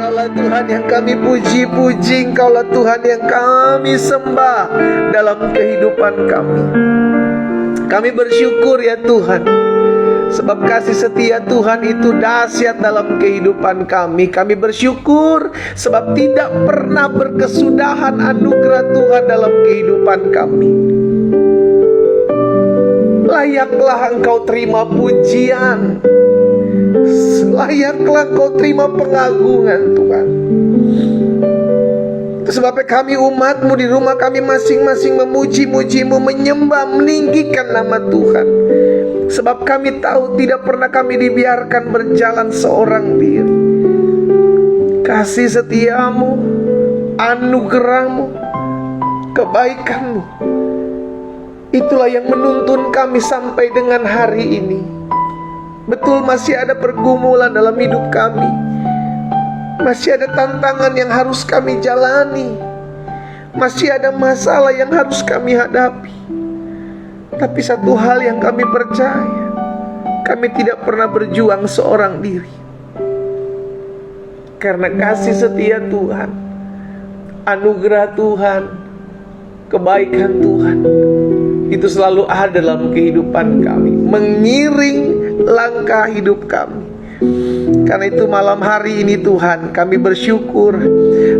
Engkaulah Tuhan yang kami puji-puji, Engkaulah Tuhan yang kami sembah dalam kehidupan kami. Kami bersyukur ya Tuhan, sebab kasih setia Tuhan itu dahsyat dalam kehidupan kami. Kami bersyukur sebab tidak pernah berkesudahan anugerah Tuhan dalam kehidupan kami. Layaklah Engkau terima pujian, layaklah Engkau terima pengagungan Tuhan. Itu sebabnya kami umat-Mu di rumah kami masing-masing memuji-muji-Mu, menyembah, meninggikan nama Tuhan. Sebab kami tahu tidak pernah kami dibiarkan berjalan seorang diri. Kasih setia-Mu, anugerah-Mu, kebaikan-Mu, itulah yang menuntun kami sampai dengan hari ini. Betul masih ada pergumulan dalam hidup kami, masih ada tantangan yang harus kami jalani, masih ada masalah yang harus kami hadapi. Tapi satu hal yang kami percaya, kami tidak pernah berjuang seorang diri. Karena kasih setia Tuhan, anugerah Tuhan, kebaikan Tuhan, itu selalu ada dalam kehidupan kami, mengiring langkah hidup kami. Karena itu malam hari ini Tuhan, kami bersyukur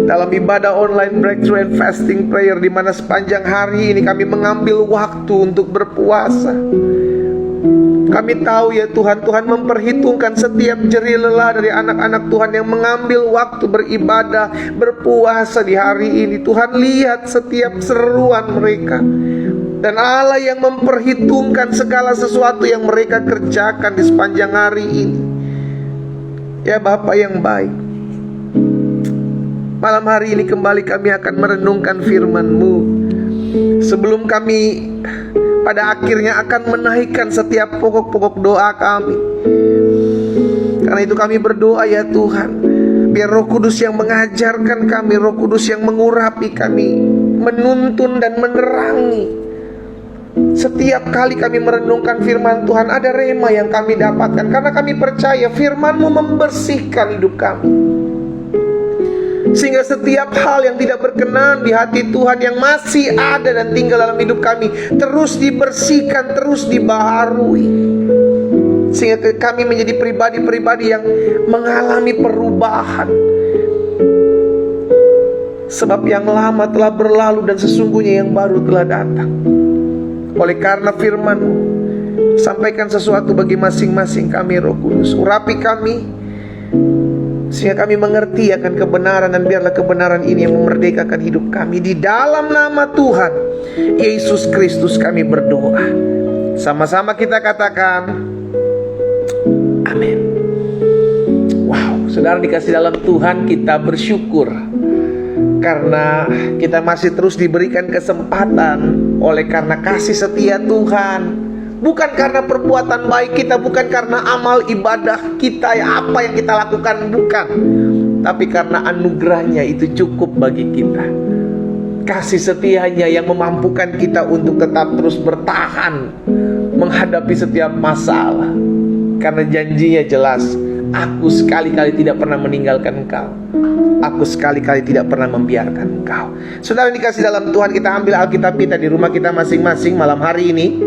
dalam ibadah online Breakthrough and Fasting Prayer, di mana sepanjang hari ini kami mengambil waktu untuk berpuasa. Kami tahu ya Tuhan, Tuhan memperhitungkan setiap jerih lelah dari anak-anak Tuhan yang mengambil waktu beribadah, berpuasa di hari ini. Tuhan lihat setiap seruan mereka, dan Allah yang memperhitungkan segala sesuatu yang mereka kerjakan di sepanjang hari ini. Ya Bapa yang baik, malam hari ini kembali kami akan merenungkan firman-Mu. Sebelum kami pada akhirnya akan menaikkan setiap pokok-pokok doa kami. Karena itu kami berdoa ya Tuhan, biar Roh Kudus yang mengajarkan kami, Roh Kudus yang mengurapi kami, menuntun dan menerangi. Setiap kali kami merenungkan firman Tuhan, ada rema yang kami dapatkan. Karena kami percaya firman-Mu membersihkan hidup kami, sehingga setiap hal yang tidak berkenan di hati Tuhan yang masih ada dan tinggal dalam hidup kami terus dibersihkan, terus dibaharui, sehingga kami menjadi pribadi-pribadi yang mengalami perubahan. Sebab yang lama telah berlalu dan sesungguhnya yang baru telah datang. Oleh karena firman-Mu, sampaikan sesuatu bagi masing-masing kami Roh Kudus. Urapi kami, sehingga kami mengerti akan kebenaran, dan biarlah kebenaran ini yang memerdekakan hidup kami. Di dalam nama Tuhan Yesus Kristus kami berdoa. Sama-sama kita katakan amin. Wow, saudara dikasih dalam Tuhan, kita bersyukur karena kita masih terus diberikan kesempatan oleh karena kasih setia Tuhan. Bukan karena perbuatan baik kita, bukan karena amal ibadah kita, ya apa yang kita lakukan, bukan. Tapi karena anugerahnya itu cukup bagi kita. Kasih setianya yang memampukan kita untuk tetap terus bertahan menghadapi setiap masalah. Karena janjinya jelas, aku sekali-kali tidak pernah meninggalkan engkau, aku sekali-kali tidak pernah membiarkan engkau. Saudara dikasih dalam Tuhan, kita ambil Alkitab kita di rumah kita masing-masing malam hari ini.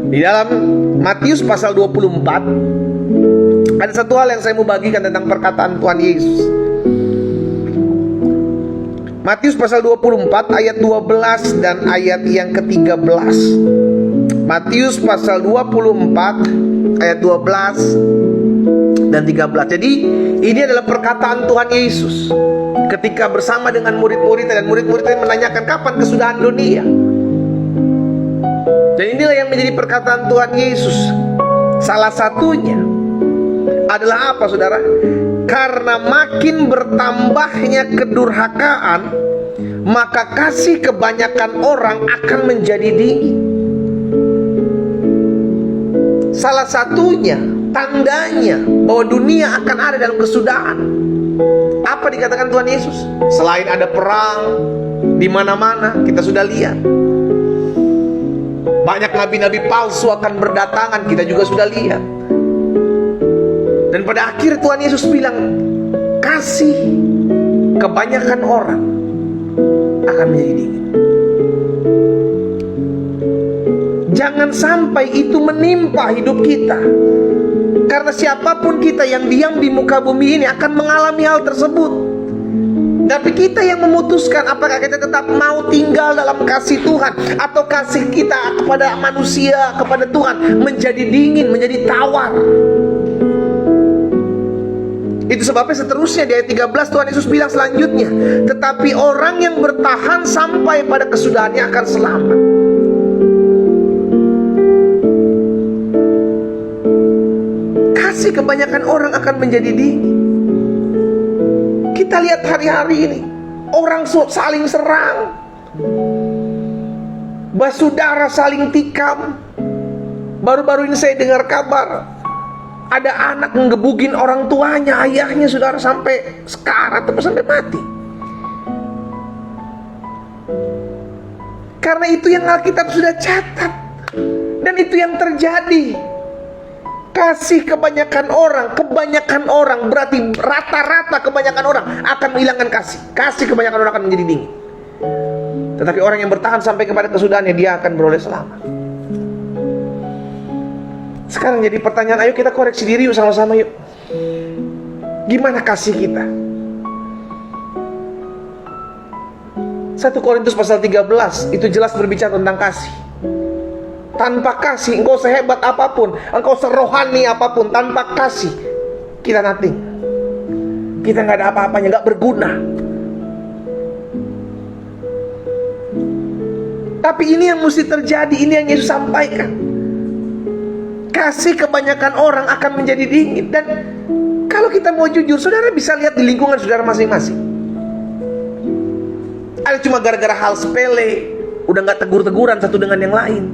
Di dalam Matius pasal 24 ada satu hal yang saya mau bagikan tentang perkataan Tuhan Yesus. Matius pasal 24 ayat 12 dan ayat yang ke-13. Matius pasal 24 ayat 12 dan 13. Jadi ini adalah perkataan Tuhan Yesus ketika bersama dengan murid-muridnya, dan murid-muridnya menanyakan kapan kesudahan dunia. Dan inilah yang menjadi perkataan Tuhan Yesus. Salah satunya adalah apa saudara? Karena makin bertambahnya kedurhakaan, maka kasih kebanyakan orang akan menjadi dingin. Salah satunya, tandanya bahwa dunia akan ada dalam kesudahan. Apa dikatakan Tuhan Yesus? Selain ada perang di mana-mana, kita sudah lihat. Banyak nabi-nabi palsu akan berdatangan, kita juga sudah lihat. Dan pada akhir Tuhan Yesus bilang, kasih kebanyakan orang akan menjadi dingin. Jangan sampai itu menimpa hidup kita. Karena siapapun kita yang diam di muka bumi ini akan mengalami hal tersebut. Tapi kita yang memutuskan apakah kita tetap mau tinggal dalam kasih Tuhan, atau kasih kita kepada manusia, kepada Tuhan menjadi dingin, menjadi tawar. Itu sebabnya seterusnya di ayat 13 Tuhan Yesus bilang selanjutnya, tetapi orang yang bertahan sampai pada kesudahannya akan selamat. Kasih kebanyakan orang akan menjadi dingin. Kita lihat hari-hari ini, orang saling serang, bersaudara saling tikam. Baru-baru ini saya dengar kabar, ada anak ngegebugin orang tuanya, ayahnya, saudara, sampai sekarat atau sampai mati. Karena itu yang Alkitab sudah catat, dan itu yang terjadi. Kasih kebanyakan orang berarti rata-rata kebanyakan orang akan menghilangkan kasih. Kasih kebanyakan orang akan menjadi dingin. Tetapi orang yang bertahan sampai kepada kesudahannya, dia akan beroleh selamat. Sekarang jadi pertanyaan, ayo kita koreksi diri yuk sama-sama yuk. Gimana kasih kita? 1 Korintus pasal 13 itu jelas berbicara tentang kasih. Tanpa kasih, engkau sehebat apapun, engkau serohani apapun, tanpa kasih kita nothing. Kita gak ada apa-apanya, gak berguna. Tapi ini yang mesti terjadi, ini yang Yesus sampaikan. Kasih kebanyakan orang akan menjadi dingin. Dan kalau kita mau jujur, saudara bisa lihat di lingkungan saudara masing-masing. Ada cuma gara-gara hal sepele, udah gak tegur-teguran satu dengan yang lain.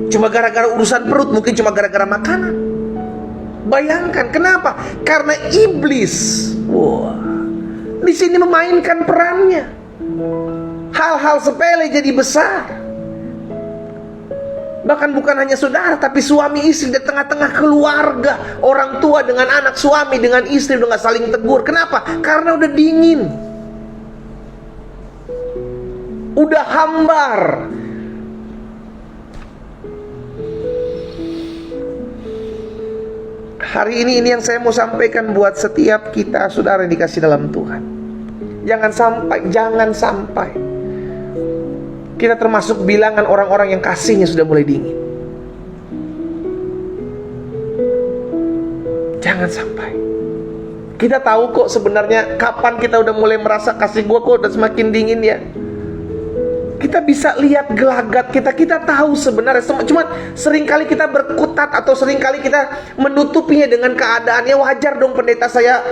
Cuma gara-gara urusan perut, mungkin cuma gara-gara makanan. Bayangkan, kenapa? Karena iblis, di sini memainkan perannya. Hal-hal sepele jadi besar. Bahkan bukan hanya saudara, tapi suami istri di tengah-tengah keluarga, orang tua dengan anak, suami dengan istri udah gak saling tegur. Kenapa? Karena udah dingin, udah hambar. Hari ini yang saya mau sampaikan buat setiap kita, saudara yang dikasih dalam Tuhan. Jangan sampai kita termasuk bilangan orang-orang yang kasihnya sudah mulai dingin. Jangan sampai. Kita tahu kok sebenarnya kapan kita udah mulai merasa kasih gua kok udah semakin dingin ya. Kita bisa lihat gelagat kita, kita tahu sebenarnya. Cuma seringkali kita berkutat atau seringkali kita menutupinya dengan keadaannya. Wajar dong pendeta, saya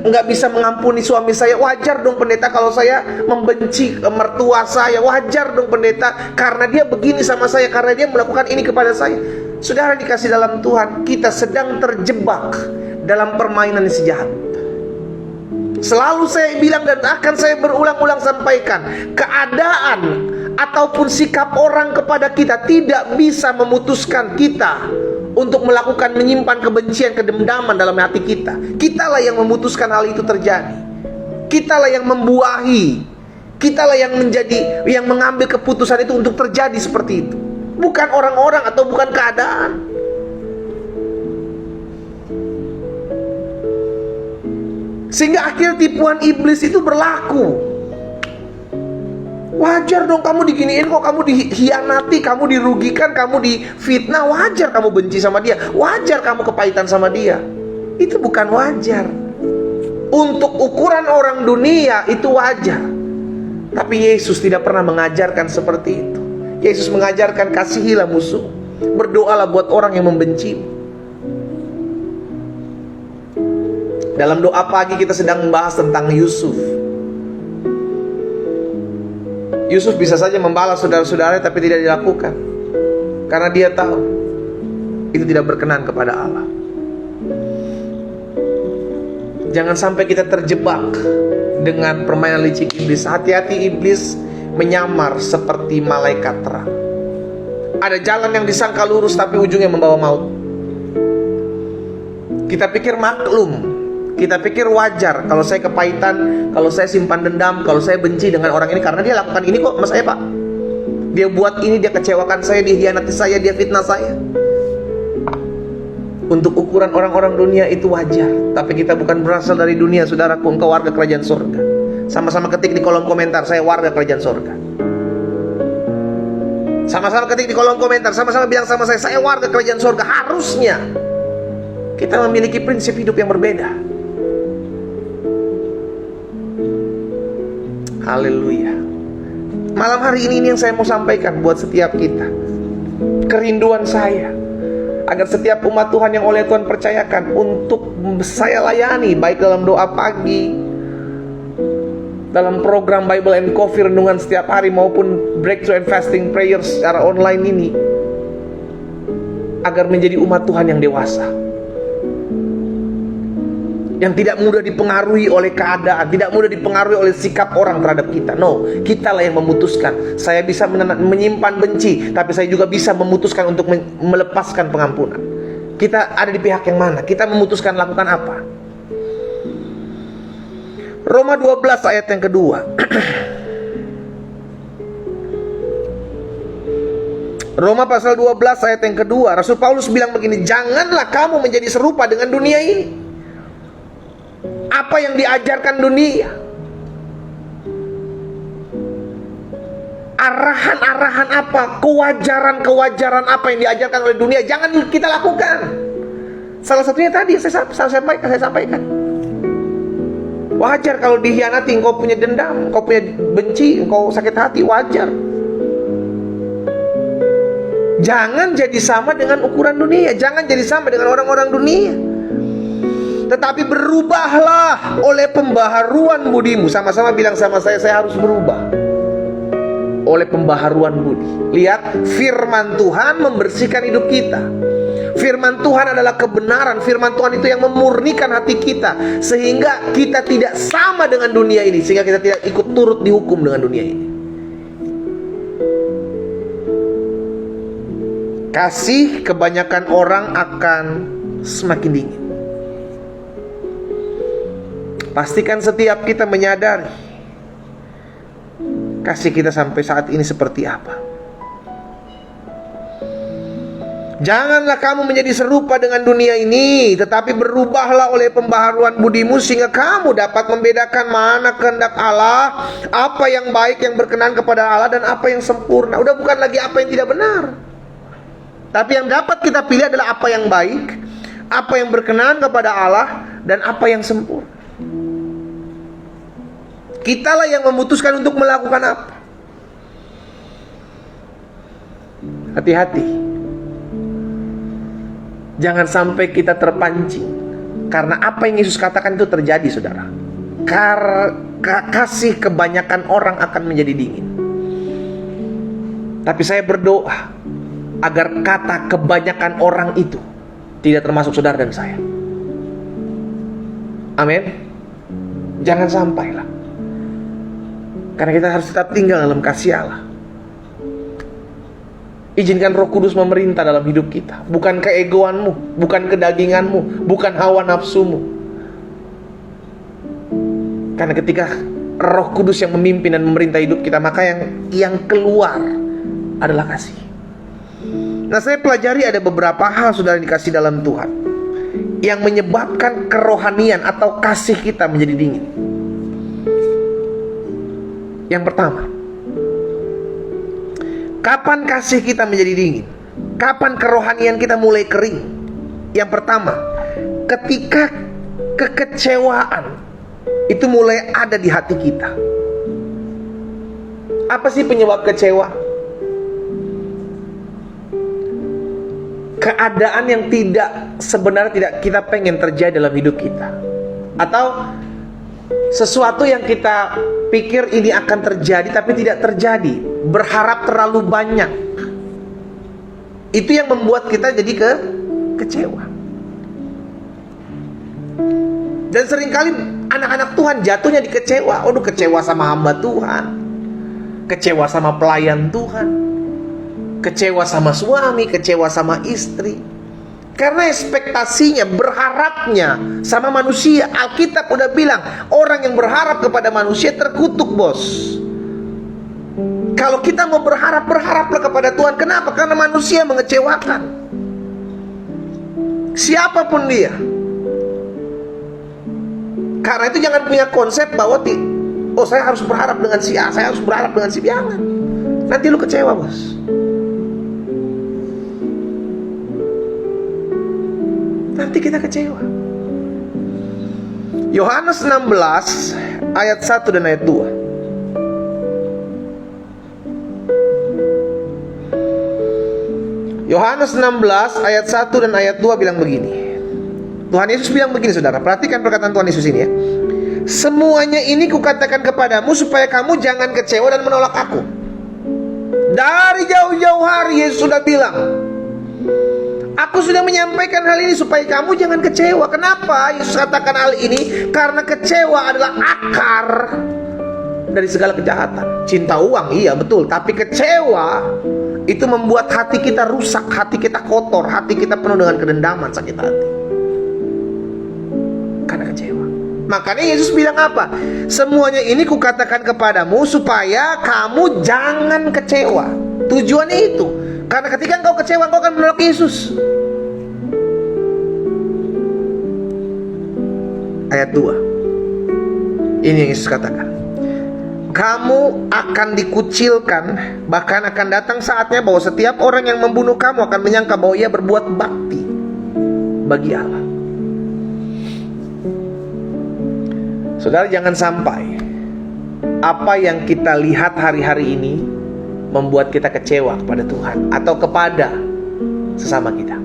nggak bisa mengampuni suami saya. Wajar dong pendeta kalau saya membenci mertua saya. Wajar dong pendeta karena dia begini sama saya, karena dia melakukan ini kepada saya. Saudara dikasih dalam Tuhan, kita sedang terjebak dalam permainan si jahat. Selalu saya bilang dan akan saya berulang-ulang sampaikan, keadaan ataupun sikap orang kepada kita tidak bisa memutuskan kita untuk melakukan, menyimpan kebencian, kedendam dalam hati kita. Kitalah yang memutuskan hal itu terjadi. Kitalah yang membuahi. Kitalah yang mengambil keputusan itu untuk terjadi seperti itu. Bukan orang-orang atau bukan keadaan. Sehingga akhir tipuan iblis itu berlaku. Wajar dong kamu diginiin kok, kamu dikhianati, kamu dirugikan, kamu difitnah. Wajar kamu benci sama dia, wajar kamu kepahitan sama dia. Itu bukan wajar. Untuk ukuran orang dunia itu wajar. Tapi Yesus tidak pernah mengajarkan seperti itu. Yesus mengajarkan kasihilah musuh, berdoalah buat orang yang membenci. Dalam doa pagi kita sedang membahas tentang Yusuf. Yusuf bisa saja membalas saudara-saudara, tapi tidak dilakukan karena dia tahu itu tidak berkenan kepada Allah. Jangan sampai kita terjebak dengan permainan licik iblis. Hati-hati, iblis menyamar seperti malaikat terang. Ada jalan yang disangka lurus tapi ujungnya membawa maut. Kita pikir maklum, kita pikir wajar kalau saya kepahitan, kalau saya simpan dendam, kalau saya benci dengan orang ini karena dia lakukan ini kok sama saya, Pak. Dia buat ini, dia kecewakan saya, dia hianati saya, dia fitnah saya. Untuk ukuran orang-orang dunia itu wajar. Tapi kita bukan berasal dari dunia, saudaraku. Engkau warga kerajaan surga. Sama-sama ketik di kolom komentar, saya warga kerajaan surga. Sama-sama ketik di kolom komentar, sama-sama bilang sama saya warga kerajaan surga. Harusnya kita memiliki prinsip hidup yang berbeda. Haleluya. Malam hari ini yang saya mau sampaikan buat setiap kita. Kerinduan saya agar setiap umat Tuhan yang oleh Tuhan percayakan untuk saya layani, baik dalam doa pagi, dalam program Bible and Coffee renungan setiap hari, maupun Breakthrough and Fasting Prayer secara online ini, agar menjadi umat Tuhan yang dewasa, yang tidak mudah dipengaruhi oleh keadaan, tidak mudah dipengaruhi oleh sikap orang terhadap kita. No, kitalah yang memutuskan. Saya bisa menyimpan benci, tapi saya juga bisa memutuskan untuk melepaskan pengampunan. Kita ada di pihak yang mana? Kita memutuskan lakukan apa? Roma 12 ayat yang kedua. Roma pasal 12 ayat yang kedua. Rasul Paulus bilang begini, janganlah kamu menjadi serupa dengan dunia ini. Apa yang diajarkan dunia, arahan-arahan apa, kewajaran-kewajaran apa yang diajarkan oleh dunia, jangan kita lakukan. Salah satunya tadi saya sampaikan. Wajar kalau dihianati, engkau punya dendam, engkau punya benci, engkau sakit hati, wajar. Jangan jadi sama dengan ukuran dunia, jangan jadi sama dengan orang-orang dunia. Tetapi berubahlah oleh pembaharuan budimu. Sama-sama bilang sama saya harus berubah oleh pembaharuan budi. Lihat, firman Tuhan membersihkan hidup kita. Firman Tuhan adalah kebenaran. Firman Tuhan itu yang memurnikan hati kita, sehingga kita tidak sama dengan dunia ini, sehingga kita tidak ikut turut dihukum dengan dunia ini. Kasih kebanyakan orang akan semakin dingin. Pastikan setiap kita menyadari kasih kita sampai saat ini seperti apa. Janganlah kamu menjadi serupa dengan dunia ini, tetapi berubahlah oleh pembaharuan budimu, sehingga kamu dapat membedakan mana kehendak Allah, apa yang baik, yang berkenan kepada Allah, dan apa yang sempurna. Udah bukan lagi apa yang tidak benar, tapi yang dapat kita pilih adalah apa yang baik, apa yang berkenan kepada Allah, dan apa yang sempurna. Kitalah yang memutuskan untuk melakukan apa. Hati-hati, jangan sampai kita terpancing, karena apa yang Yesus katakan itu terjadi, saudara. Kasih kebanyakan orang akan menjadi dingin. Tapi saya berdoa agar kata kebanyakan orang itu tidak termasuk saudara dan saya. Amin. Jangan sampailah. Karena kita harus tetap tinggal dalam kasih Allah. Izinkan Roh Kudus memerintah dalam hidup kita. Bukan keegoanmu, bukan kedaginganmu, bukan hawa nafsumu. Karena ketika Roh Kudus yang memimpin dan memerintah hidup kita, maka yang keluar adalah kasih. Nah, saya pelajari ada beberapa hal, saudara, dikasih dalam Tuhan, yang menyebabkan kerohanian atau kasih kita menjadi dingin. Yang pertama, kapan kasih kita menjadi dingin? Kapan kerohanian kita mulai kering? Yang pertama, ketika kekecewaan itu mulai ada di hati kita. Apa sih penyebab kecewa? Keadaan yang sebenarnya tidak kita pengen terjadi dalam hidup kita, atau sesuatu yang kita pikir ini akan terjadi tapi tidak terjadi, berharap terlalu banyak. Itu yang membuat kita jadi kecewa. Dan seringkali anak-anak Tuhan jatuhnya di kecewa. Aduh, kecewa sama hamba Tuhan, kecewa sama pelayan Tuhan, kecewa sama suami, kecewa sama istri, Karena ekspektasinya, berharapnya sama manusia. Alkitab udah bilang, orang yang berharap kepada manusia terkutuk, bos. Kalau kita mau berharap, berharaplah kepada Tuhan. Kenapa? Karena manusia mengecewakan. Siapapun dia. Karena itu jangan punya konsep bahwa saya harus berharap dengan si A, saya harus berharap dengan si B. Jangan. Nanti lu kecewa, bos. Nanti kita kecewa. Yohanes 16 ayat 1 dan ayat 2. Yohanes 16 ayat 1 dan ayat 2 bilang begini. Tuhan Yesus bilang begini, saudara. Perhatikan perkataan Tuhan Yesus ini ya. Semuanya ini kukatakan kepadamu supaya kamu jangan kecewa dan menolak aku. Dari jauh-jauh hari Yesus sudah bilang, aku sudah menyampaikan hal ini supaya kamu jangan kecewa. Kenapa Yesus katakan hal ini? Karena kecewa adalah akar dari segala kejahatan. Cinta uang, iya betul. Tapi kecewa itu membuat hati kita rusak, hati kita kotor, hati kita penuh dengan kedendaman, sakit hati. Karena kecewa. Makanya Yesus bilang apa? Semuanya ini kukatakan kepadamu supaya kamu jangan kecewa. Tujuannya itu. Karena ketika engkau kecewa, engkau akan menolak Yesus. Ayat 2. Ini yang Yesus katakan. Kamu akan dikucilkan, bahkan akan datang saatnya bahwa setiap orang yang membunuh kamu akan menyangka bahwa ia berbuat bakti bagi Allah. Saudara, jangan sampai apa yang kita lihat hari-hari ini membuat kita kecewa kepada Tuhan atau kepada sesama kita.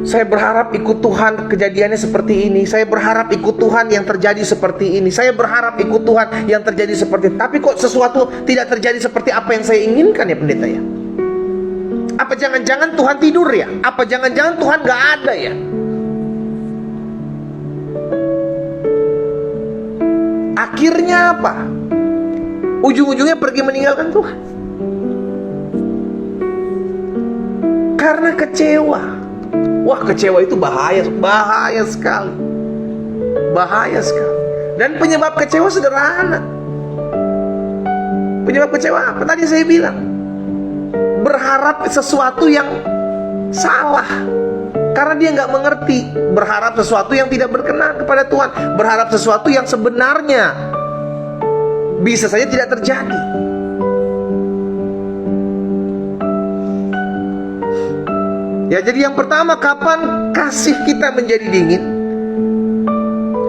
Saya berharap ikut Tuhan kejadiannya seperti ini. Saya berharap ikut Tuhan yang terjadi seperti ini. Saya berharap ikut Tuhan yang terjadi seperti ini. Tapi kok sesuatu tidak terjadi seperti apa yang saya inginkan ya pendeta ya? Apa jangan-jangan Tuhan tidur ya? Apa jangan-jangan Tuhan gak ada ya? Akhirnya apa? Ujung-ujungnya pergi meninggalkan Tuhan. Karena kecewa. Wah, kecewa itu bahaya sekali. Bahaya sekali. Dan penyebab kecewa sederhana. Penyebab kecewa apa? Tadi saya bilang, berharap sesuatu yang salah. Karena dia nggak mengerti. Berharap sesuatu yang tidak berkenan kepada Tuhan. Berharap sesuatu yang sebenarnya bisa saja tidak terjadi. Ya, jadi yang pertama, kapan kasih kita menjadi dingin?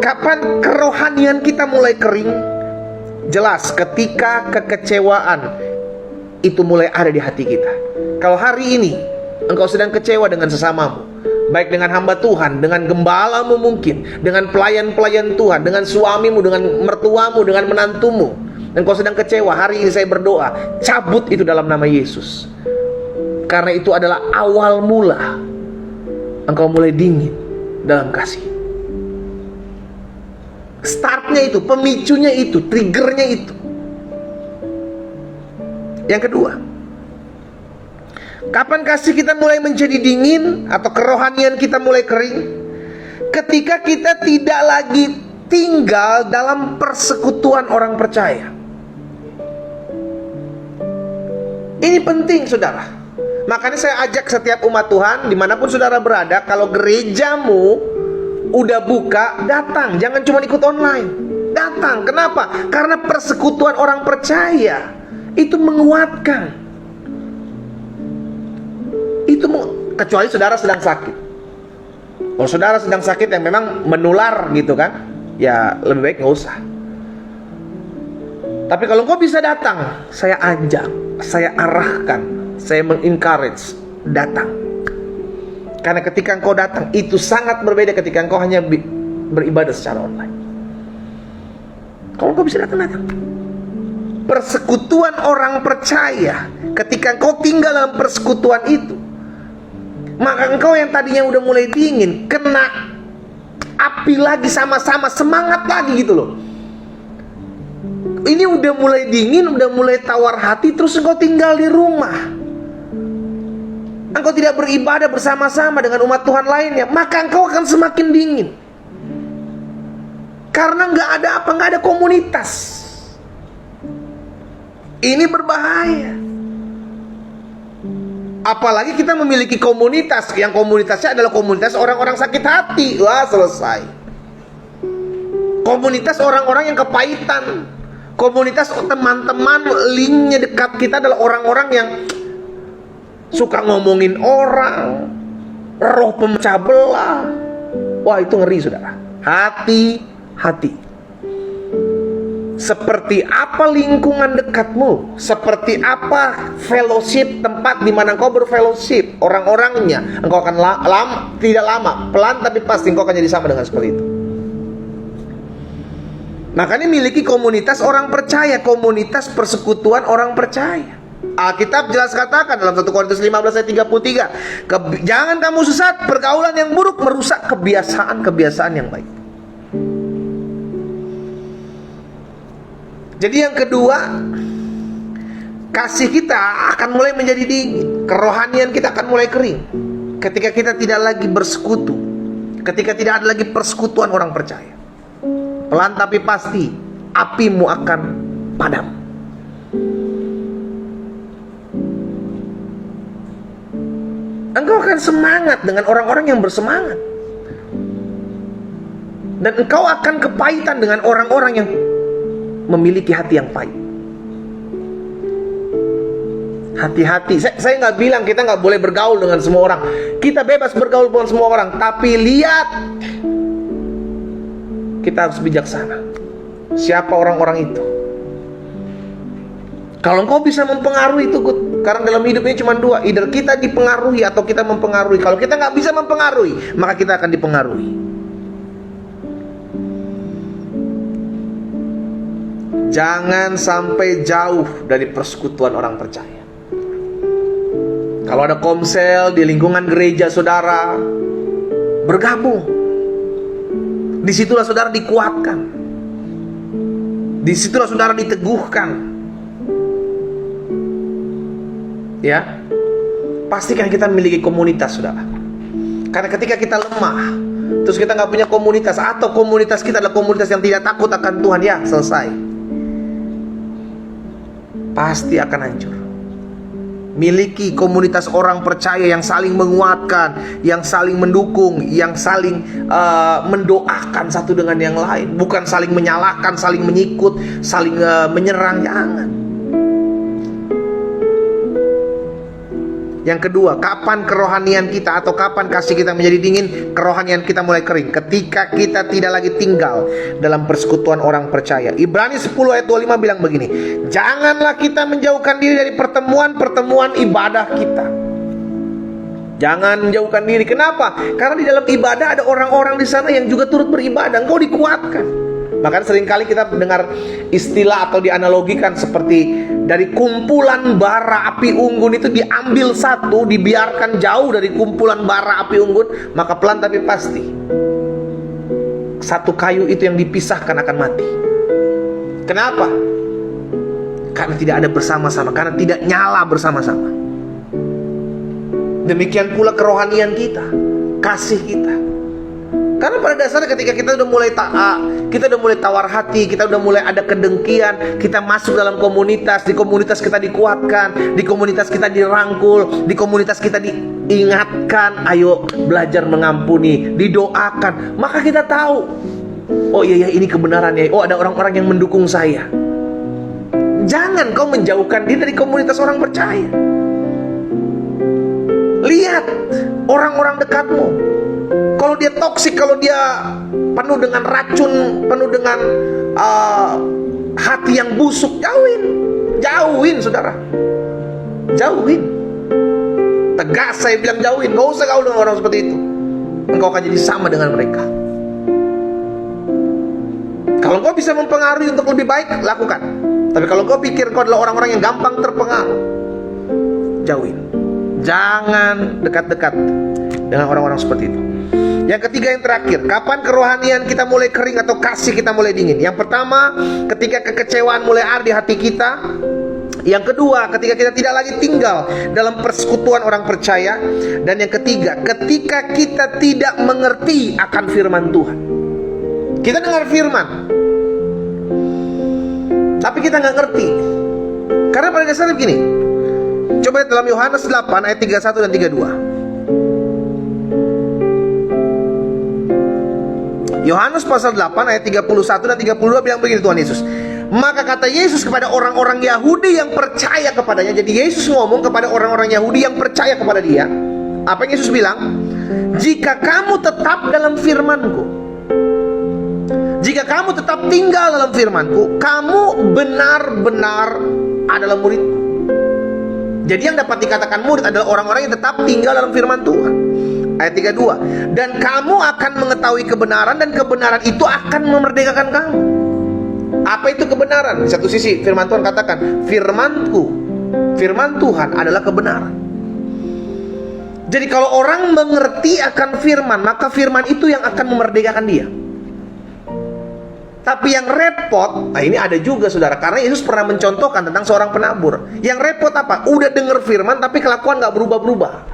Kapan kerohanian kita mulai kering? Jelas ketika kekecewaan itu mulai ada di hati kita. Kalau hari ini engkau sedang kecewa dengan sesamamu, baik dengan hamba Tuhan, dengan gembalamu mungkin, dengan pelayan-pelayan Tuhan, dengan suamimu, dengan mertuamu, dengan menantumu, engkau sedang kecewa, hari ini saya berdoa, cabut itu dalam nama Yesus. Karena itu adalah awal mula engkau mulai dingin dalam kasih. Startnya itu, pemicunya itu, triggernya itu. Yang kedua, kapan kasih kita mulai menjadi dingin atau kerohanian kita mulai kering? Ketika kita tidak lagi tinggal dalam persekutuan orang percaya. Ini penting, saudara. Makanya saya ajak setiap umat Tuhan, dimanapun saudara berada, kalau gerejamu udah buka, datang. Jangan cuma ikut online, datang. Kenapa? Karena persekutuan orang percaya itu menguatkan. Kecuali saudara sedang sakit. Kalau saudara sedang sakit yang memang menular gitu kan, ya lebih baik gak usah. Tapi kalau engkau bisa datang, saya ajak, saya arahkan, saya mengencourage, datang. Karena ketika engkau datang, itu sangat berbeda ketika engkau hanya beribadah secara online. Kalau engkau bisa datang. Persekutuan orang percaya, ketika engkau tinggal dalam persekutuan itu, maka engkau yang tadinya udah mulai dingin, kena api lagi, sama-sama semangat lagi gitu loh. Ini udah mulai dingin, udah mulai tawar hati, terus engkau tinggal di rumah. engkau tidak beribadah bersama-sama dengan umat Tuhan lainnya, maka engkau akan semakin dingin. Karena nggak ada komunitas. Ini berbahaya. Apalagi kita memiliki komunitas, yang komunitasnya adalah komunitas orang-orang sakit hati. Wah, selesai. Komunitas orang-orang yang kepahitan. Komunitas teman-teman linknya dekat kita adalah orang-orang yang suka ngomongin orang, roh pemecah belah. Wah, itu ngeri, saudara. Hati-hati. Seperti apa lingkungan dekatmu, seperti apa fellowship, tempat di mana engkau berfellowship, orang-orangnya, engkau akan tidak lama, pelan tapi pasti engkau akan jadi sama dengan seperti itu. Makanya miliki komunitas orang percaya, komunitas persekutuan orang percaya. Alkitab jelas katakan dalam 1 Korintus 15 ayat 33, jangan kamu sesat, pergaulan yang buruk merusak kebiasaan-kebiasaan yang baik. Jadi yang kedua, kasih kita akan mulai menjadi dingin, kerohanian kita akan mulai kering ketika kita tidak lagi bersekutu, ketika tidak ada lagi persekutuan orang percaya. Pelan tapi pasti apimu akan padam. Engkau akan semangat dengan orang-orang yang bersemangat, dan engkau akan kepahitan dengan orang-orang yang memiliki hati yang pahit. Hati-hati. Saya nggak bilang kita nggak boleh bergaul dengan semua orang. Kita bebas bergaul dengan semua orang. Tapi lihat, kita harus bijaksana. Siapa orang-orang itu? Kalau engkau bisa mempengaruhi itu, karena dalam hidup ini cuma dua, either kita dipengaruhi atau kita mempengaruhi. Kalau kita nggak bisa mempengaruhi, maka kita akan dipengaruhi. Jangan sampai jauh dari persekutuan orang percaya. Kalau ada komsel di lingkungan gereja saudara, bergabung. Disitulah saudara dikuatkan. Disitulah saudara diteguhkan. Ya, pastikan kita memiliki komunitas, saudara. Karena ketika kita lemah, terus kita nggak punya komunitas, atau komunitas kita adalah komunitas yang tidak takut akan Tuhan, ya selesai. Pasti akan hancur. Miliki komunitas orang percaya yang saling menguatkan, yang saling mendukung, yang saling mendoakan satu dengan yang lain, bukan saling menyalahkan, saling menyikut, saling menyerang. Jangan. Yang kedua, kapan kerohanian kita atau kapan kasih kita menjadi dingin? Kerohanian kita mulai kering ketika kita tidak lagi tinggal dalam persekutuan orang percaya. Ibrani 10 ayat 25 bilang begini, janganlah kita menjauhkan diri dari pertemuan-pertemuan ibadah kita. Jangan menjauhkan diri. Kenapa? Karena di dalam ibadah ada orang-orang di sana yang juga turut beribadah. Engkau dikuatkan. Makanya seringkali kita dengar istilah atau dianalogikan seperti dari kumpulan bara api unggun itu diambil satu, dibiarkan jauh dari kumpulan bara api unggun, maka pelan tapi pasti satu kayu itu yang dipisahkan akan mati. Kenapa? Karena tidak ada bersama-sama, karena tidak nyala bersama-sama. Demikian pula kerohanian kita, kasih kita. Karena pada dasarnya ketika kita udah mulai kita udah mulai tawar hati, kita udah mulai ada kedengkian, kita masuk dalam komunitas, di komunitas kita dikuatkan, di komunitas kita dirangkul, di komunitas kita diingatkan, ayo belajar mengampuni, didoakan, maka kita tahu, oh iya ini kebenarannya, oh ada orang-orang yang mendukung saya. Jangan kau menjauhkan diri dari komunitas orang percaya. Lihat orang-orang dekatmu. Kalau dia toksik, kalau dia penuh dengan racun, penuh dengan hati yang busuk, jauhin saudara, jauhin. Tegas saya bilang jauhin, gak usah gaul dengan orang seperti itu. Engkau akan jadi sama dengan mereka. Kalau engkau bisa mempengaruhi untuk lebih baik, lakukan. Tapi kalau engkau pikir engkau adalah orang-orang yang gampang terpengaruh, jauhin. Jangan dekat-dekat dengan orang-orang seperti itu. Yang ketiga, yang terakhir, kapan kerohanian kita mulai kering atau kasih kita mulai dingin? Yang pertama, ketika kekecewaan mulai ada di hati kita. Yang kedua, ketika kita tidak lagi tinggal dalam persekutuan orang percaya. Dan yang ketiga, ketika kita tidak mengerti akan firman Tuhan. Kita dengar firman, tapi kita nggak ngerti. Karena pada dasarnya begini. Coba lihat dalam Yohanes 8 ayat 31 dan 32. Yohanes pasal 8 ayat 31 dan 32 bilang begini Tuhan Yesus. Maka kata Yesus kepada orang-orang Yahudi yang percaya kepadanya. Jadi Yesus ngomong kepada orang-orang Yahudi yang percaya kepada dia. Apa yang Yesus bilang? Jika kamu tetap dalam firman-Ku, jika kamu tetap tinggal dalam firman-Ku, kamu benar-benar adalah murid-Ku. Jadi yang dapat dikatakan murid adalah orang-orang yang tetap tinggal dalam firman Tuhan. Ayat 32. Dan kamu akan mengetahui kebenaran, dan kebenaran itu akan memerdekakan kamu. Apa itu kebenaran? Di satu sisi firman Tuhan katakan, firman-Ku, firman Tuhan adalah kebenaran. Jadi kalau orang mengerti akan firman, maka firman itu yang akan memerdekakan dia. Tapi yang repot, nah ini ada juga saudara, karena Yesus pernah mencontohkan tentang seorang penabur. Yang repot apa? Udah dengar firman tapi kelakuan gak berubah-berubah.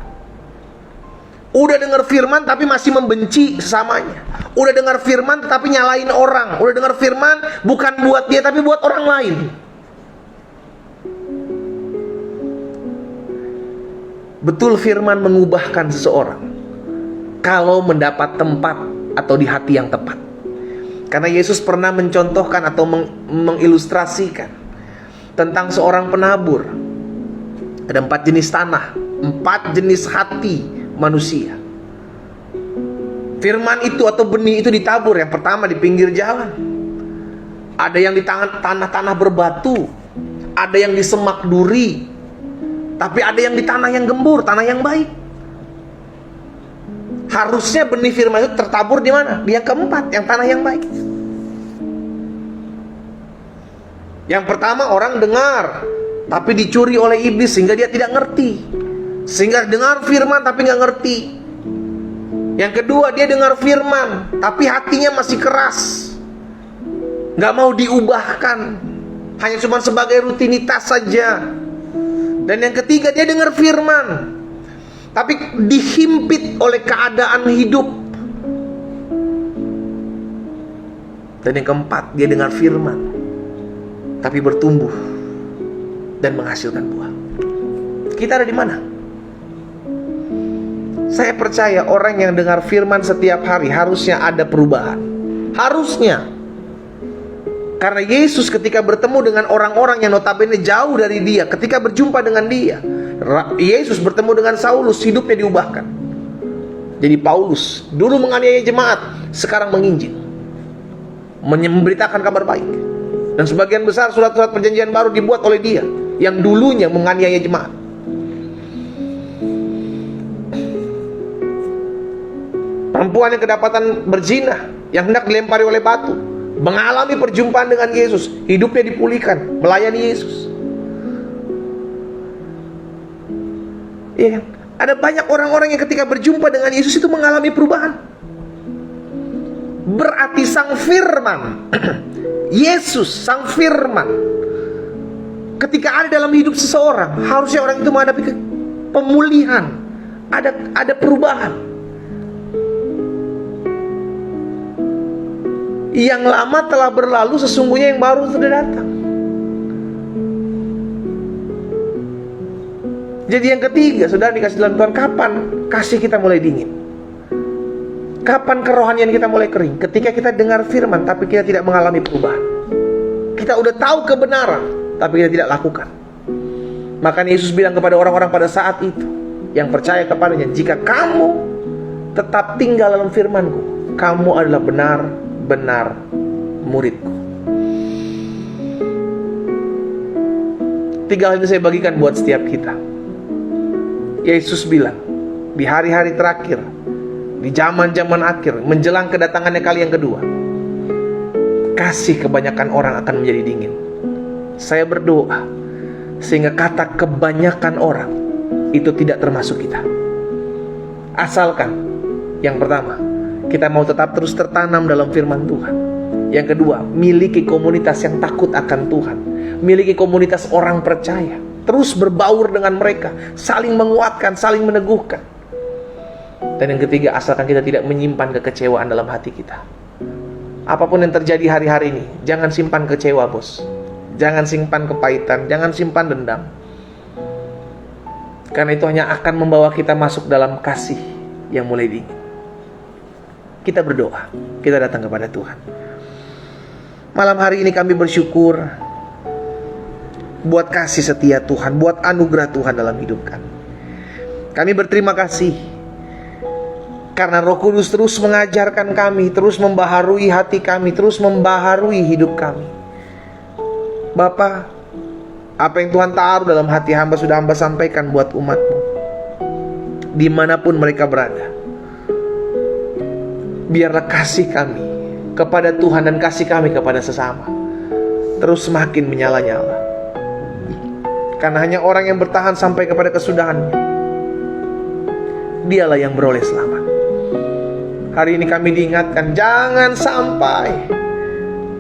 Udah dengar firman tapi masih membenci sesamanya. Udah dengar firman tetapi nyalain orang. Udah dengar firman bukan buat dia tapi buat orang lain. Betul firman mengubahkan seseorang kalau mendapat tempat atau di hati yang tepat. Karena Yesus pernah mencontohkan atau mengilustrasikan tentang seorang penabur. Ada 4 jenis tanah, 4 jenis hati manusia. Firman itu atau benih itu ditabur. Yang pertama di pinggir jalan. Ada yang di tanah-tanah berbatu, ada yang di semak duri, tapi ada yang di tanah yang gembur, tanah yang baik. Harusnya benih firman itu tertabur di mana? Di yang keempat, yang tanah yang baik. Yang pertama orang dengar, tapi dicuri oleh iblis sehingga dia tidak ngerti. Sehingga dengar firman tapi nggak ngerti. Yang kedua, dia dengar firman tapi hatinya masih keras, nggak mau diubahkan, hanya cuma sebagai rutinitas saja. Dan yang ketiga, dia dengar firman tapi dihimpit oleh keadaan hidup. Dan yang keempat, dia dengar firman tapi bertumbuh dan menghasilkan buah. Kita ada di mana? Saya percaya orang yang dengar firman setiap hari harusnya ada perubahan. Harusnya. Karena Yesus ketika bertemu dengan orang-orang yang notabene jauh dari dia, ketika berjumpa dengan dia, Yesus bertemu dengan Saulus, hidupnya diubahkan. Jadi Paulus dulu menganiaya jemaat, sekarang menginjil, memberitakan kabar baik. Dan sebagian besar surat-surat perjanjian baru dibuat oleh dia, yang dulunya menganiaya jemaat. Perempuan yang kedapatan berzina, yang hendak dilempari oleh batu, mengalami perjumpaan dengan Yesus, hidupnya dipulihkan, melayani Yesus. Iya kan? Ada banyak orang-orang yang ketika berjumpa dengan Yesus itu mengalami perubahan. Berarti sang firman Yesus, sang firman, ketika ada dalam hidup seseorang, harusnya orang itu menghadapi pemulihan, ada perubahan. Yang lama telah berlalu, sesungguhnya yang baru sudah datang. Jadi yang ketiga, saudara dikasih dalam Tuhan, kapan kasih kita mulai dingin? Kapan kerohanian kita mulai kering? Ketika kita dengar firman tapi kita tidak mengalami perubahan. Kita udah tahu kebenaran tapi kita tidak lakukan. Makanya Yesus bilang kepada orang-orang pada saat itu yang percaya kepadanya, jika kamu tetap tinggal dalam firman-Ku, kamu adalah benar-benar murid-Ku. 3 hal ini saya bagikan buat setiap kita. Yesus bilang, di hari-hari terakhir, di zaman-zaman akhir, menjelang kedatangannya kali yang kedua, kasih kebanyakan orang akan menjadi dingin. Saya berdoa sehingga kata kebanyakan orang itu tidak termasuk kita. Asalkan yang pertama, kita mau tetap terus tertanam dalam firman Tuhan. Yang kedua, miliki komunitas yang takut akan Tuhan. Miliki komunitas orang percaya. Terus berbaur dengan mereka, saling menguatkan, saling meneguhkan. Dan yang ketiga, asalkan kita tidak menyimpan kekecewaan dalam hati kita. Apapun yang terjadi hari-hari ini, jangan simpan kecewa, bos. Jangan simpan kepahitan, jangan simpan dendam. Karena itu hanya akan membawa kita masuk dalam kasih yang mulai dingin. Kita berdoa, kita datang kepada Tuhan. Malam hari ini kami bersyukur buat kasih setia Tuhan, buat anugerah Tuhan dalam hidup kami. Kami berterima kasih karena Roh Kudus terus mengajarkan kami, terus membaharui hati kami, terus membaharui hidup kami. Bapa, apa yang Tuhan taruh dalam hati hamba sudah hamba sampaikan buat umat-Mu, dimanapun mereka berada. Biarlah kasih kami kepada Tuhan dan kasih kami kepada sesama terus semakin menyala-nyala. Karena hanya orang yang bertahan sampai kepada kesudahannya, dialah yang beroleh selamat. Hari ini kami diingatkan, jangan sampai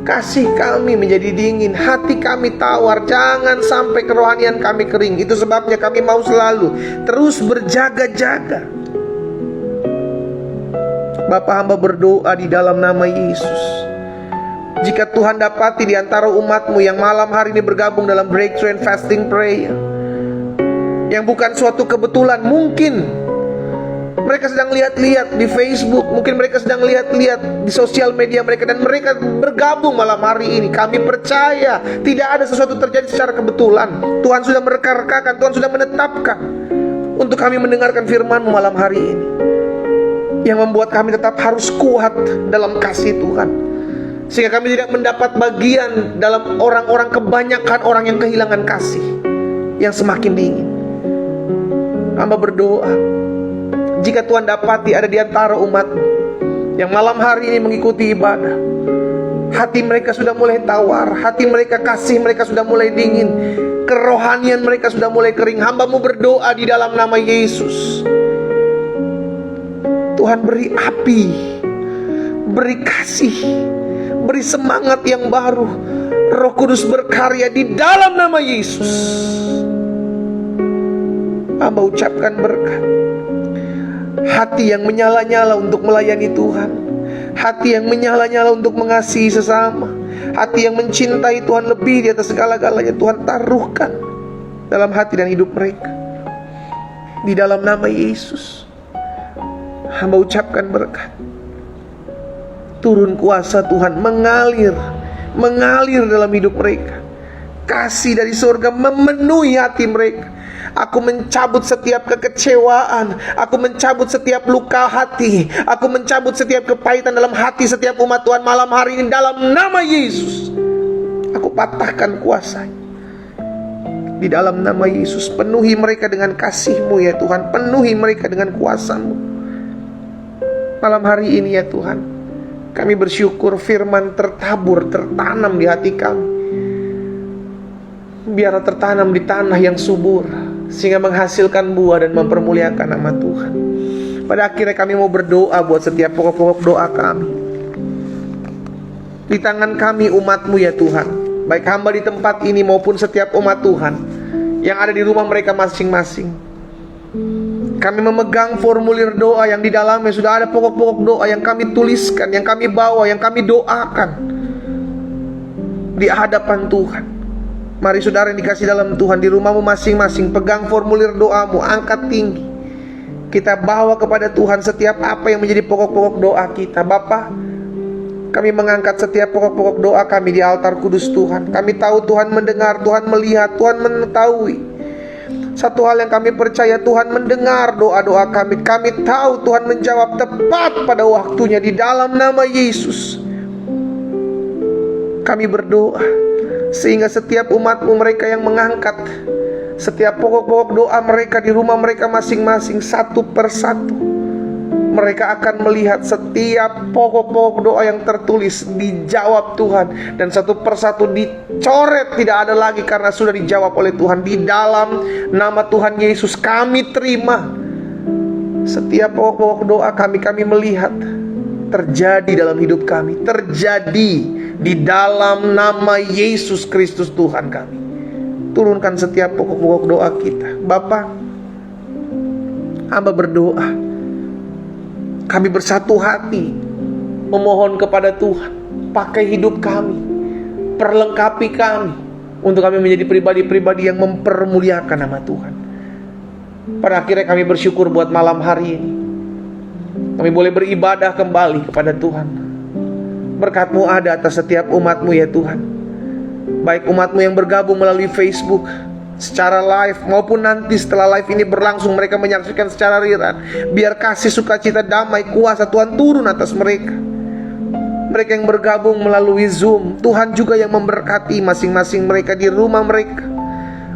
kasih kami menjadi dingin, hati kami tawar, jangan sampai kerohanian kami kering. Itu sebabnya kami mau selalu terus berjaga-jaga. Bapa, hamba berdoa di dalam nama Yesus, jika Tuhan dapati di antara umat-Mu yang malam hari ini bergabung dalam Breakthrough and Fasting Prayer, yang bukan suatu kebetulan, mungkin mereka sedang lihat-lihat di Facebook, mungkin mereka sedang lihat-lihat di sosial media mereka, dan mereka bergabung malam hari ini. Kami percaya tidak ada sesuatu terjadi secara kebetulan. Tuhan sudah mereka-rekakan, Tuhan sudah menetapkan untuk kami mendengarkan firman-Mu malam hari ini, yang membuat kami tetap harus kuat dalam kasih Tuhan, sehingga kami tidak mendapat bagian dalam orang-orang, kebanyakan orang yang kehilangan kasih, yang semakin dingin. Hamba berdoa, jika Tuhan dapati ada di antara umat-Mu yang malam hari ini mengikuti ibadah, hati mereka sudah mulai tawar, hati mereka, kasih mereka sudah mulai dingin, kerohanian mereka sudah mulai kering, hamba-Mu berdoa di dalam nama Yesus, Tuhan beri api, beri kasih, beri semangat yang baru. Roh Kudus berkarya di dalam nama Yesus. Hamba ucapkan berkat, hati yang menyala-nyala untuk melayani Tuhan, hati yang menyala-nyala untuk mengasihi sesama, hati yang mencintai Tuhan lebih di atas segala-galanya. Tuhan taruhkan dalam hati dan hidup mereka di dalam nama Yesus. Hamba ucapkan berkat, turun kuasa Tuhan mengalir dalam hidup mereka. Kasih dari surga memenuhi hati mereka. Aku mencabut setiap kekecewaan, aku mencabut setiap luka hati, aku mencabut setiap kepahitan dalam hati setiap umat Tuhan malam hari ini dalam nama Yesus. Aku patahkan kuasanya di dalam nama Yesus. Penuhi mereka dengan kasih-Mu ya Tuhan, penuhi mereka dengan kuasa-Mu malam hari ini ya Tuhan. Kami bersyukur firman tertabur, tertanam di hati kami. Biar tertanam di tanah yang subur, sehingga menghasilkan buah dan mempermuliakan nama Tuhan. Pada akhirnya kami mau berdoa buat setiap pokok-pokok doa kami. Di tangan kami umat-Mu ya Tuhan, baik hamba di tempat ini maupun setiap umat Tuhan yang ada di rumah mereka masing-masing. Kami memegang formulir doa yang di dalamnya sudah ada pokok-pokok doa yang kami tuliskan, yang kami bawa, yang kami doakan di hadapan Tuhan. Mari saudara yang dikasih dalam Tuhan, di rumahmu masing-masing, pegang formulir doamu, angkat tinggi. Kita bawa kepada Tuhan setiap apa yang menjadi pokok-pokok doa kita. Bapa, kami mengangkat setiap pokok-pokok doa kami di altar kudus Tuhan. Kami tahu Tuhan mendengar, Tuhan melihat, Tuhan mengetahui. Satu hal yang kami percaya, Tuhan mendengar doa-doa kami. Kami tahu Tuhan menjawab tepat pada waktunya di dalam nama Yesus. Kami berdoa sehingga setiap umat-Mu mereka yang mengangkat setiap pokok-pokok doa mereka di rumah mereka masing-masing, satu persatu mereka akan melihat setiap pokok-pokok doa yang tertulis dijawab Tuhan, dan satu persatu dicoret, tidak ada lagi karena sudah dijawab oleh Tuhan. Di dalam nama Tuhan Yesus kami terima setiap pokok-pokok doa kami. Kami melihat terjadi dalam hidup kami. Terjadi di dalam nama Yesus Kristus Tuhan kami. Turunkan setiap pokok-pokok doa kita. Bapa, hamba berdoa, kami bersatu hati memohon kepada Tuhan, pakai hidup kami, perlengkapi kami, untuk kami menjadi pribadi-pribadi yang mempermuliakan nama Tuhan. Pada akhirnya kami bersyukur buat malam hari ini, kami boleh beribadah kembali kepada Tuhan. Berkat-Mu ada atas setiap umat-Mu ya Tuhan. Baik umat-Mu yang bergabung melalui Facebook secara live, maupun nanti setelah live ini berlangsung mereka menyaksikan secara riran. Biar kasih, sukacita, damai, kuasa Tuhan turun atas mereka. Mereka yang bergabung melalui Zoom, Tuhan juga yang memberkati masing-masing mereka di rumah mereka.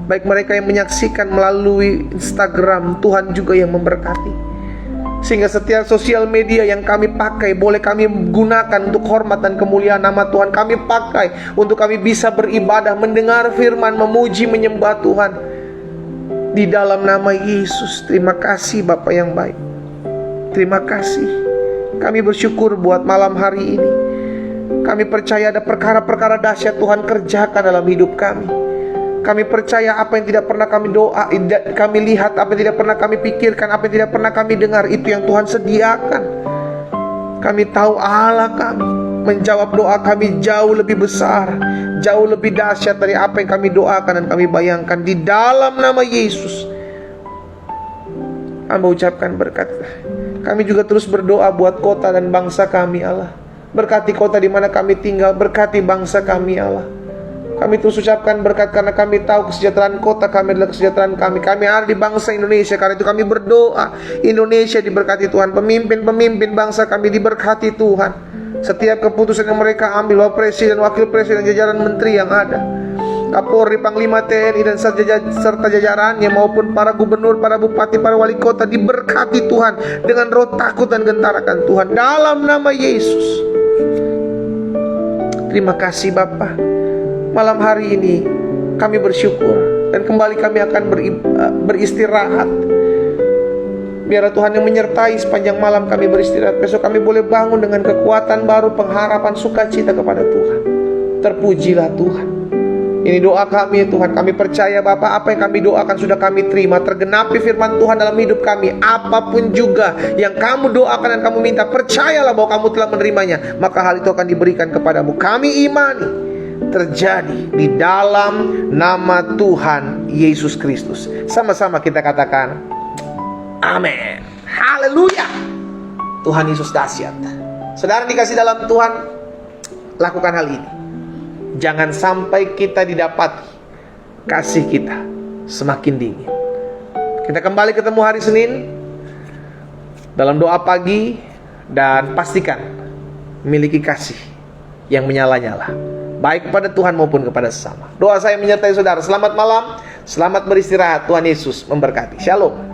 Baik mereka yang menyaksikan melalui Instagram, Tuhan juga yang memberkati. Sehingga setiap sosial media yang kami pakai boleh kami gunakan untuk hormat dan kemuliaan nama Tuhan. Kami pakai untuk kami bisa beribadah, mendengar firman, memuji, menyembah Tuhan di dalam nama Yesus. Terima kasih Bapa yang baik. Terima kasih. Kami bersyukur buat malam hari ini. Kami percaya ada perkara-perkara dahsyat Tuhan kerjakan dalam hidup kami. Kami percaya apa yang tidak pernah kami doa, kami lihat, apa yang tidak pernah kami pikirkan, apa yang tidak pernah kami dengar, itu yang Tuhan sediakan. Kami tahu Allah kami menjawab doa kami jauh lebih besar, jauh lebih dahsyat dari apa yang kami doakan dan kami bayangkan. Di dalam nama Yesus, Hamba ucapkan berkat. Kami juga terus berdoa buat kota dan bangsa kami Allah. Berkati kota di mana kami tinggal, berkati bangsa kami Allah. Kami terus ucapkan berkat karena kami tahu kesejahteraan kota kami adalah kesejahteraan kami. Kami ada di bangsa Indonesia, karena itu kami berdoa Indonesia diberkati Tuhan. Pemimpin-pemimpin bangsa kami diberkati Tuhan. Setiap keputusan yang mereka ambil, Bapak Presiden, Wakil Presiden, jajaran menteri yang ada, Kapolri, Panglima TNI dan serta jajarannya, maupun para gubernur, para bupati, para wali kota, diberkati Tuhan dengan roh takut dan gentarakan Tuhan dalam nama Yesus. Terima kasih Bapa. Malam hari ini kami bersyukur dan kembali kami akan beristirahat. Biarlah Tuhan yang menyertai sepanjang malam kami beristirahat. Besok kami boleh bangun dengan kekuatan baru, pengharapan, sukacita kepada Tuhan. Terpujilah Tuhan. Ini doa kami ya Tuhan. Kami percaya Bapa, apa yang kami doakan sudah kami terima. Tergenapi firman Tuhan dalam hidup kami. Apapun juga yang kamu doakan dan kamu minta, percayalah bahwa kamu telah menerimanya, maka hal itu akan diberikan kepadamu. Kami imani terjadi di dalam nama Tuhan Yesus Kristus. Sama-sama kita katakan amin. Haleluya. Tuhan Yesus dahsyat. Saudara dikasih dalam Tuhan, lakukan hal ini. Jangan sampai kita didapati kasih kita semakin dingin. Kita kembali ketemu hari Senin dalam doa pagi, dan pastikan miliki kasih yang menyala-nyala, baik kepada Tuhan maupun kepada sesama. Doa saya menyertai saudara. Selamat malam, selamat beristirahat. Tuhan Yesus memberkati. Shalom.